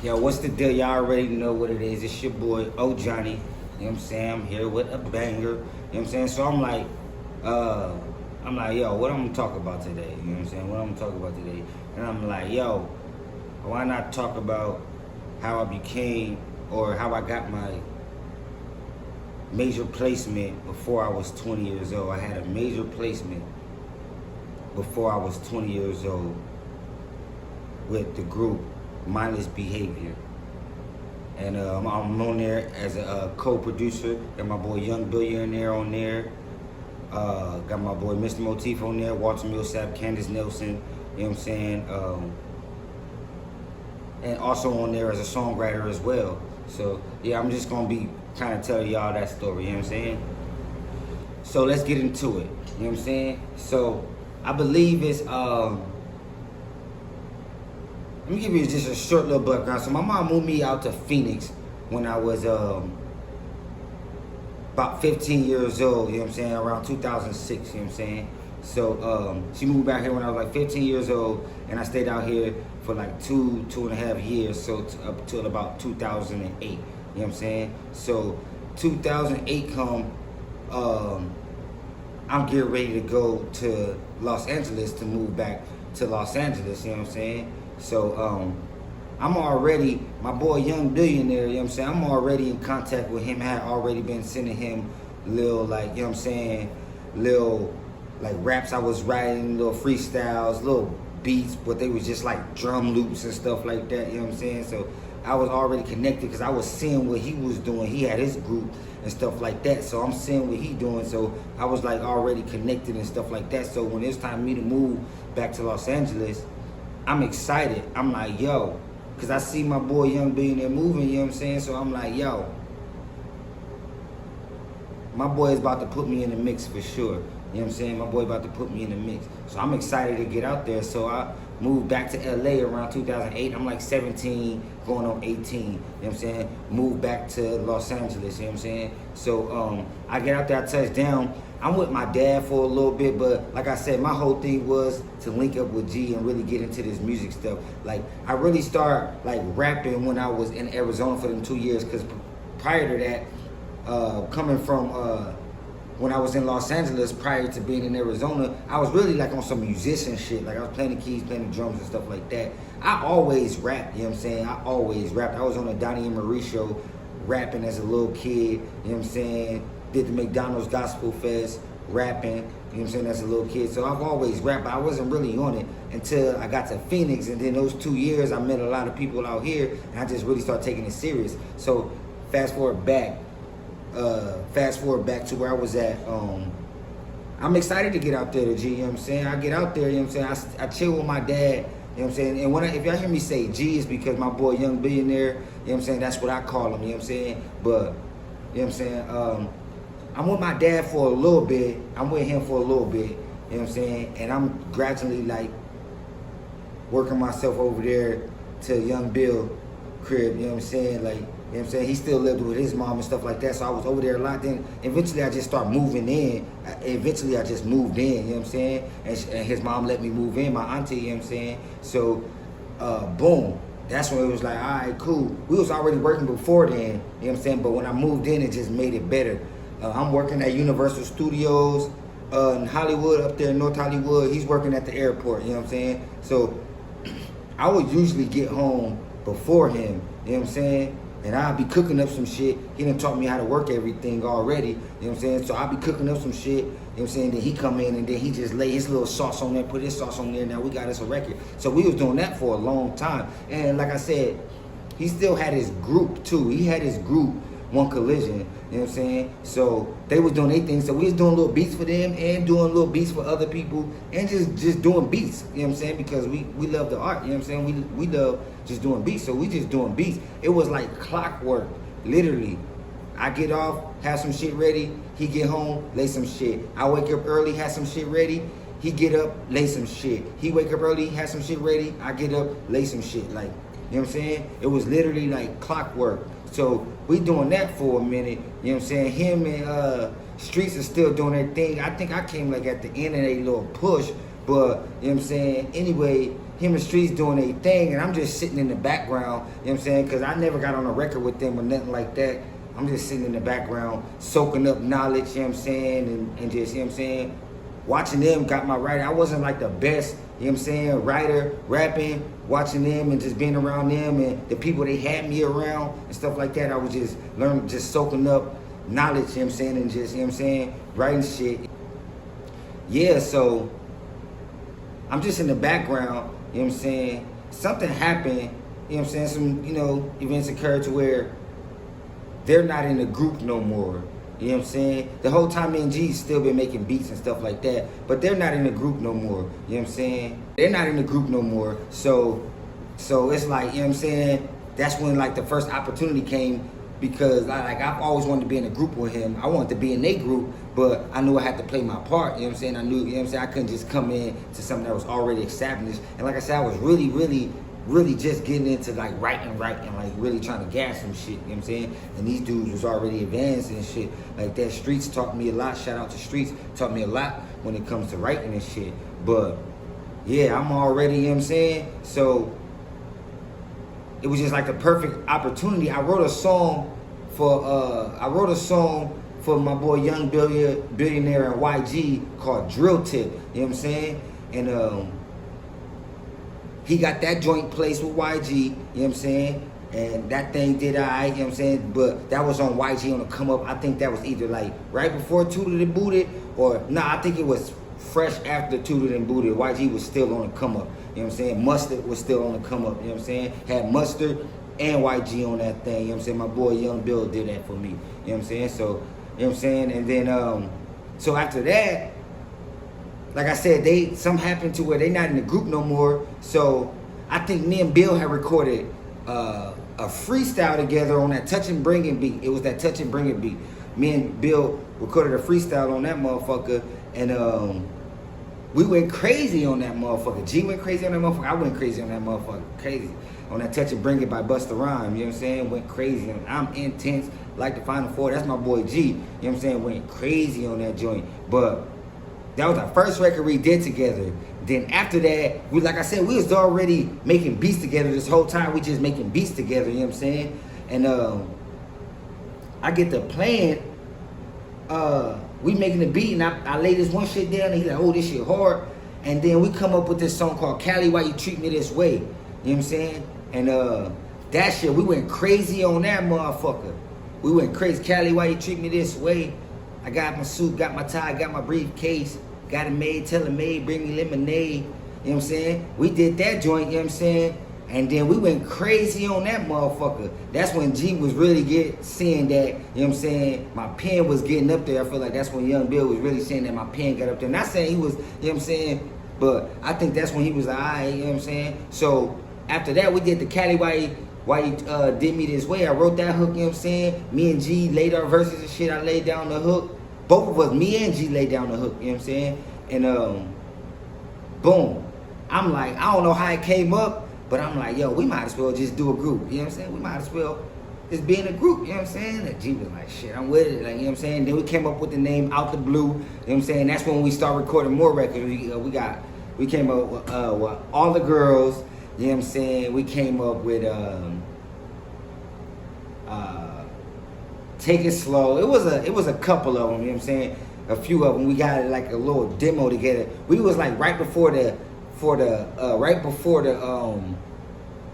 Yo, what's the deal? Y'all already know what it is. It's your boy, O Johnny. You know what I'm saying? I'm here with a banger. You know what I'm saying? So I'm like, yo, what I'm gonna talk about today? You know what I'm saying? What I'm gonna talk about today? And I'm like, yo, why not talk about how I became or how I got my major placement before I was 20 years old. I had a major placement before I was 20 years old with the group Mindless Behavior. And I'm on there as a co-producer. Got my boy Young Billionaire on there. Got my boy Mr. Motif on there, Walter Millsap, Candace Nelson, you know what I'm saying? And also on there as a songwriter as well. So yeah, I'm just gonna be kind of telling y'all that story, you know what I'm saying? So let's get into it, you know what I'm saying? So I believe it's, let me give you just a short little background. So my mom moved me out to Phoenix when I was about 15 years old, you know what I'm saying, around 2006, you know what I'm saying? So she moved back here when I was like 15 years old, and I stayed out here for like two and a half years, so up till about 2008, you know what I'm saying? So 2008 come, I'm getting ready to go to Los Angeles to move back to Los Angeles, you know what I'm saying? So I'm already, my boy Young Billionaire, you know what I'm saying? I'm already in contact with him. I had already been sending him little, like, you know what I'm saying, little, like, raps I was writing, little freestyles, little beats, but they was just like drum loops and stuff like that, you know what I'm saying? So I was already connected because I was seeing what he was doing. He had his group and stuff like that, so I'm seeing what he doing, so I was like already connected and stuff like that. So when it's time for me to move back to Los Angeles, I'm excited. I'm like, yo, because I see my boy Young Billionaire moving, you know what I'm saying? So I'm like, yo, my boy is about to put me in the mix for sure. You know what I'm saying? My boy about to put me in the mix. So I'm excited to get out there. So I moved back to LA around 2008. I'm like 17, going on 18. You know what I'm saying? Moved back to Los Angeles, you know what I'm saying? So I get out there, I touch down. I'm with my dad for a little bit, but like I said, my whole thing was to link up with G and really get into this music stuff. Like, I really started like rapping when I was in Arizona for them 2 years, because prior to that, coming from when I was in Los Angeles, prior to being in Arizona, I was really like on some musician shit. Like, I was playing the keys, playing the drums and stuff like that. I always rapped, you know what I'm saying? I always rapped. I was on the Donnie and Marie show rapping as a little kid, you know what I'm saying? Did the McDonald's Gospel Fest, rapping, you know what I'm saying, as a little kid. So I've always rapped, but I wasn't really on it until I got to Phoenix. And then those 2 years, I met a lot of people out here, and I just really started taking it serious. So fast forward back to where I was at. I'm excited to get out there to G, you know what I'm saying? I get out there, you know what I'm saying? I chill with my dad, you know what I'm saying? And when if y'all hear me say G, it's because my boy Young Billionaire, you know what I'm saying? That's what I call him, you know what I'm saying? But, you know what I'm saying? I'm with my dad for a little bit. I'm with him for a little bit, you know what I'm saying? And I'm gradually like working myself over there to Young Bill crib, you know what I'm saying? Like, you know what I'm saying? He still lived with his mom and stuff like that, so I was over there a lot. Then eventually I just started moving in. Eventually I just moved in, you know what I'm saying? And his mom let me move in, my auntie, you know what I'm saying? So, boom. That's when it was like, all right, cool. We was already working before then, you know what I'm saying? But when I moved in, it just made it better. I'm working at Universal Studios in Hollywood, up there in North Hollywood. He's working at the airport, you know what I'm saying? So I would usually get home before him, you know what I'm saying? And I'll be cooking up some shit. He done taught me how to work everything already, you know what I'm saying? So I'll be cooking up some shit, you know what I'm saying? Then he come in and then he just lay his little sauce on there, put his sauce on there. Now we got us a record. So we was doing that for a long time. And like I said, he still had his group too. He had his group, One Collision, you know what I'm saying? So they was doing their thing. So we was doing little beats for them and doing little beats for other people and just doing beats, you know what I'm saying? Because we love the art, you know what I'm saying? We love just doing beats, so we just doing beats. It was like clockwork, literally. I get off, have some shit ready, he get home, lay some shit. I wake up early, have some shit ready, he get up, lay some shit. He wake up early, have some shit ready, I get up, lay some shit. Like, you know what I'm saying? It was literally like clockwork. So we doing that for a minute, you know what I'm saying? Him and Streets are still doing their thing. I think I came like at the end of a little push, but you know what I'm saying? Anyway, him and Streets doing a thing, and I'm just sitting in the background, you know what I'm saying? Because I never got on a record with them or nothing like that. I'm just sitting in the background, soaking up knowledge, you know what I'm saying? And just, you know what I'm saying? Watching them got my writing. I wasn't like the best, you know what I'm saying, writer, rapping, watching them and just being around them and the people they had me around and stuff like that. I was just learning, just soaking up knowledge, you know what I'm saying, and just, you know what I'm saying, writing shit. Yeah, so I'm just in the background, you know what I'm saying? Something happened, you know what I'm saying? Some, you know, events occurred to where they're not in the group no more. You know what I'm saying? The whole time me and G's still been making beats and stuff like that, but they're not in the group no more. You know what I'm saying? They're not in the group no more. So it's like, you know what I'm saying? That's when like the first opportunity came, because I've always wanted to be in a group with him. I wanted to be in their group, but I knew I had to play my part. You know what I'm saying? I knew, you know what I'm saying? I couldn't just come in to something that was already established. And like I said, I was really just getting into like writing, like really trying to gas some shit, you know what I'm saying? And these dudes was already advanced and shit like that. Streets taught me a lot. Shout out to Streets, taught me a lot when it comes to writing and shit. But yeah, I'm already, you know what I'm saying? So it was just like the perfect opportunity. I wrote a song for my boy Young Billionaire and YG called Drill Tip, you know what I'm saying? And he got that joint placed with YG, you know what I'm saying? And that thing did alright, you know what I'm saying? But that was on YG on the come up. I think that was either like right before Tooted and Booted, or I think it was fresh after Tooted and Booted. YG was still on the come up, you know what I'm saying? Mustard was still on the come up, you know what I'm saying? Had Mustard and YG on that thing, you know what I'm saying? My boy Young Bill did that for me, you know what I'm saying? So, you know what I'm saying? And then, so after that, like I said, something happened to where they not in the group no more. So I think me and Bill had recorded a freestyle together on that Touch and Bring It beat. It was that Touch and Bring It beat. Me and Bill recorded a freestyle on that motherfucker, and we went crazy on that motherfucker. G went crazy on that motherfucker. I went crazy on that motherfucker. Crazy. On that Touch and Bring It by Busta Rhymes, you know what I'm saying? Went crazy. I'm intense, like the Final Four. That's my boy G, you know what I'm saying? Went crazy on that joint. But that was our first record we did together. Then after that, like I said, we was already making beats together this whole time. We just making beats together, you know what I'm saying? And I get to playing, we making the beat, and I lay this one shit down, and he like, oh, this shit hard. And then we come up with this song called Cali, Why You Treat Me This Way, you know what I'm saying? And that shit, we went crazy on that motherfucker. We went crazy. Cali, Why You Treat Me This Way? I got my suit, got my tie, got my briefcase, got it made, tell it made, bring me lemonade, you know what I'm saying? We did that joint, you know what I'm saying? And then we went crazy on that motherfucker. That's when G was really seeing that, you know what I'm saying, my pen was getting up there. I feel like that's when Young Bill was really saying that my pen got up there. Not saying he was, you know what I'm saying, but I think that's when he was alright, you know what I'm saying? So after that, we did the Cali, Why You Did Me This Way. I wrote that hook, you know what I'm saying? Me and G laid our verses and shit. I laid down the hook. Both of us, me and G laid down the hook, you know what I'm saying? And boom. I'm like, I don't know how it came up, but I'm like, yo, we might as well just do a group, you know what I'm saying? We might as well just be in a group, you know what I'm saying? And G was like, shit, I'm with it, like, you know what I'm saying? Then we came up with the name Out the Blue, you know what I'm saying? That's when we started recording more records. We came up with All the Girls, you know what I'm saying? We came up with Take It Slow. It was a couple of them, you know what I'm saying? A few of them. We got like a little demo together. We was like right before the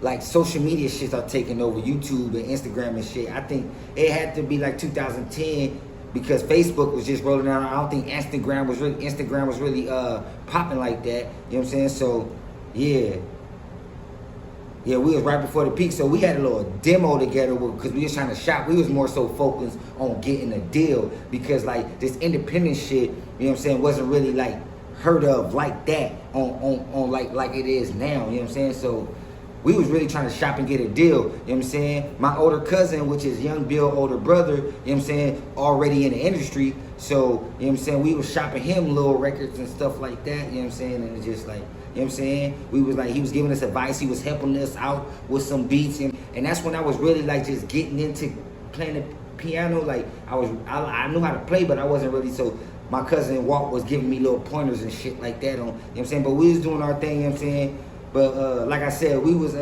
like social media shit started taking over, YouTube and Instagram and shit. I think it had to be like 2010 because Facebook was just rolling out. I don't think Instagram was really popping like that. You know what I'm saying? So yeah. Yeah, we was right before the peak, so we had a little demo together because we was trying to shop. We was more so focused on getting a deal because like this independent shit, you know what I'm saying, wasn't really like heard of like that on like it is now, you know what I'm saying? So we was really trying to shop and get a deal, you know what I'm saying? My older cousin, which is Young Bill older brother, you know what I'm saying, already in the industry, so, you know what I'm saying, we was shopping him little records and stuff like that, you know what I'm saying, and it's just like, you know what I'm saying? We was like, he was giving us advice, he was helping us out with some beats, and that's when I was really like just getting into playing the piano. Like I knew how to play, but I wasn't really, so my cousin Walt was giving me little pointers and shit like that on, you know what I'm saying? But we was doing our thing, you know what I'm saying? But like I said, we was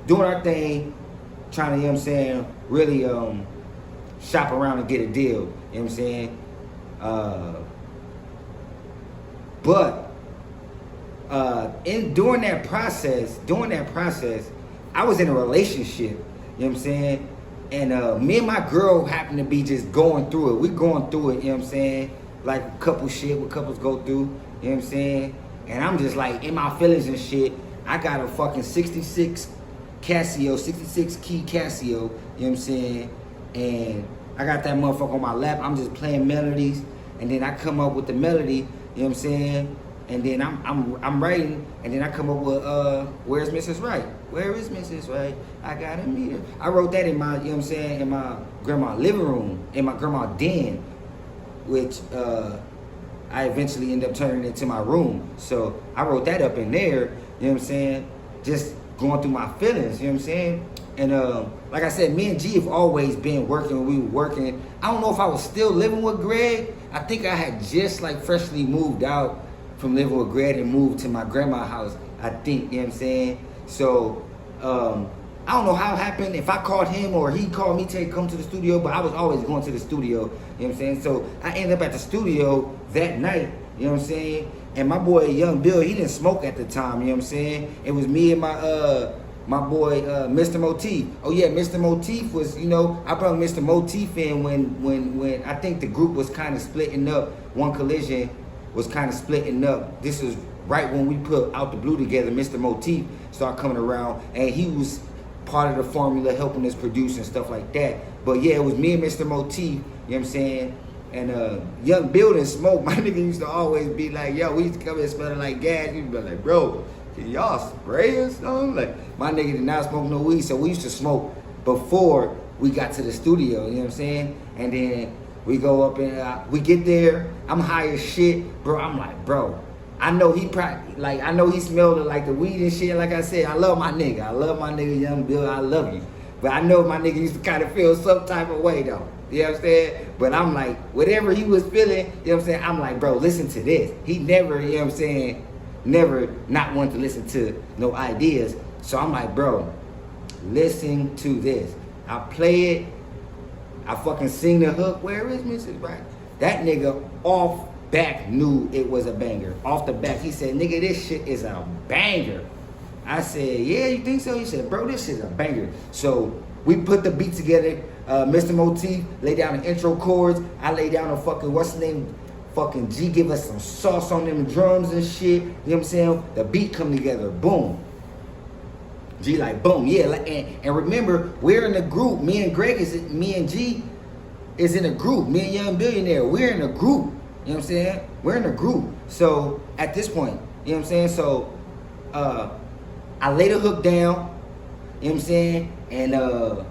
doing our thing, trying to, you know what I'm saying, really shop around and get a deal, you know what I'm saying? But during that process, I was in a relationship, you know what I'm saying? And me and my girl happened to be just going through it. We going through it, you know what I'm saying? Like a couple shit what couples go through, you know what I'm saying? And I'm just like in my feelings and shit. I got a fucking 66 Casio, 66 key Casio, you know what I'm saying? And I got that motherfucker on my lap. I'm just playing melodies, and then I come up with the melody, you know what I'm saying? And then I'm writing, and then I come up with where's Mrs. Right? Where is Mrs. Right? I gotta meet her. I wrote that in my, you know what I'm saying, in my grandma's living room, in my grandma's den, which I eventually ended up turning into my room. So I wrote that up in there, you know what I'm saying? Just going through my feelings, you know what I'm saying? And like I said, me and G have always been working. We were working. I don't know if I was still living with Greg. I think I had just like freshly moved out from living with Greg and moved to my grandma's house, I think, you know what I'm saying? So I don't know how it happened, if I called him or he called me to come to the studio, but I was always going to the studio, you know what I'm saying? So I ended up at the studio that night, you know what I'm saying? And my boy, Young Bill, he didn't smoke at the time, you know what I'm saying? It was me and my boy, Mr. Motif. Oh yeah, Mr. Motif was, you know, I brought Mr. Motif in when I think the group was kind of splitting up. One Collision was kind of splitting up. This was right when we put Out the Blue together. Mr. Motif started coming around, and he was part of the formula, helping us produce and stuff like that. But yeah, it was me and Mr. Motif, you know what I'm saying? And Young Bill didn't smoke. My nigga used to always be like, yo, we used to come in smelling like gas. He'd be like, bro, can y'all spray or something? Like, my nigga did not smoke no weed, so we used to smoke before we got to the studio, you know what I'm saying? And then we go up and we get there, I'm high as shit, bro. I'm like, bro, I know he probably, like, I know he smelled like the weed and shit. Like I said, I love my nigga. I love my nigga, Young Bill. I love you. But I know my nigga used to kind of feel some type of way, though. You know what I'm saying? But I'm like, whatever he was feeling, you know what I'm saying? I'm like, bro, listen to this. He never, you know what I'm saying, never not want to listen to no ideas. So I'm like, bro, listen to this. I play it. I fucking sing the hook. Where is Mrs. Right? That nigga off back knew it was a banger. Off the back, he said, nigga, this shit is a banger. I said, yeah, you think so? He said, bro, this shit is a banger. So we put the beat together. Mr. Motif lay down the intro chords. I lay down a fucking, what's the name? Fucking G give us some sauce on them drums and shit. You know what I'm saying? The beat come together. Boom. G like, boom. Yeah. And remember, we're in a group. Me and G is in a group. Me and Young Billionaire, we're in a group. You know what I'm saying? We're in a group. So at this point, you know what I'm saying? So I lay the hook down. You know what I'm saying? And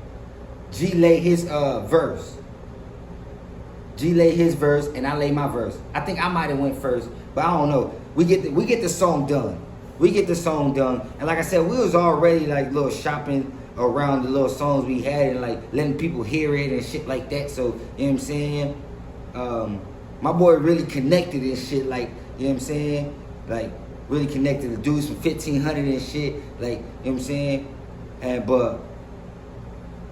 G lay his verse. G lay his verse, and I lay my verse. I think I might have went first, but I don't know. We get the song done. We get the song done, and like I said, we was already like little shopping around the little songs we had and like letting people hear it and shit like that. So you know what I'm saying? My boy really connected and shit, like, you know what I'm saying? Like really connected. The dudes from 1500 and shit, like, you know what I'm saying? But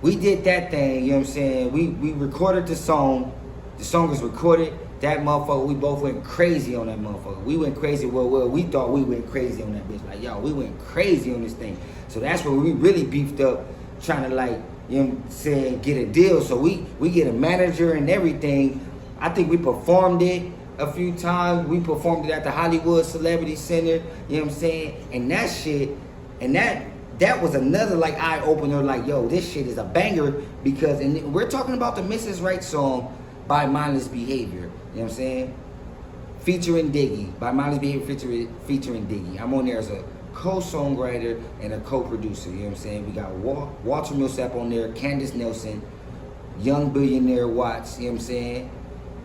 we did that thing, you know what I'm saying? We recorded the song. The song was recorded. That motherfucker, we both went crazy on that motherfucker. We went crazy. Well, we thought we went crazy on that bitch. Like, yo, we went crazy on this thing. So that's where we really beefed up, trying to, like, you know what I'm saying, get a deal. So we get a manager and everything. I think we performed it a few times. We performed it at the Hollywood Celebrity Center, you know what I'm saying? And that shit, and that was another, like, eye-opener, like, yo, this shit is a banger, because, and we're talking about the Mrs. Right song by Mindless Behavior, you know what I'm saying? Featuring Diggy, by Mindless Behavior featuring Diggy. I'm on there as a co-songwriter and a co-producer, you know what I'm saying? We got Walter Millsap on there, Candace Nelson, Young Billionaire Watts, you know what I'm saying?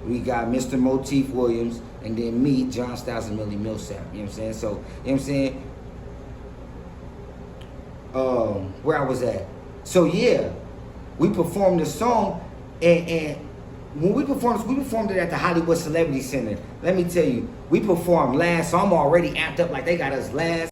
We got Mr. Motif Williams, and then me, John Styles and Millie Millsap, you know what I'm saying? So, you know what I'm saying? Where I was at. So yeah, we performed the song, and when we performed it at the Hollywood Celebrity Center. Let me tell you, we performed last, so I'm already amped up like they got us last.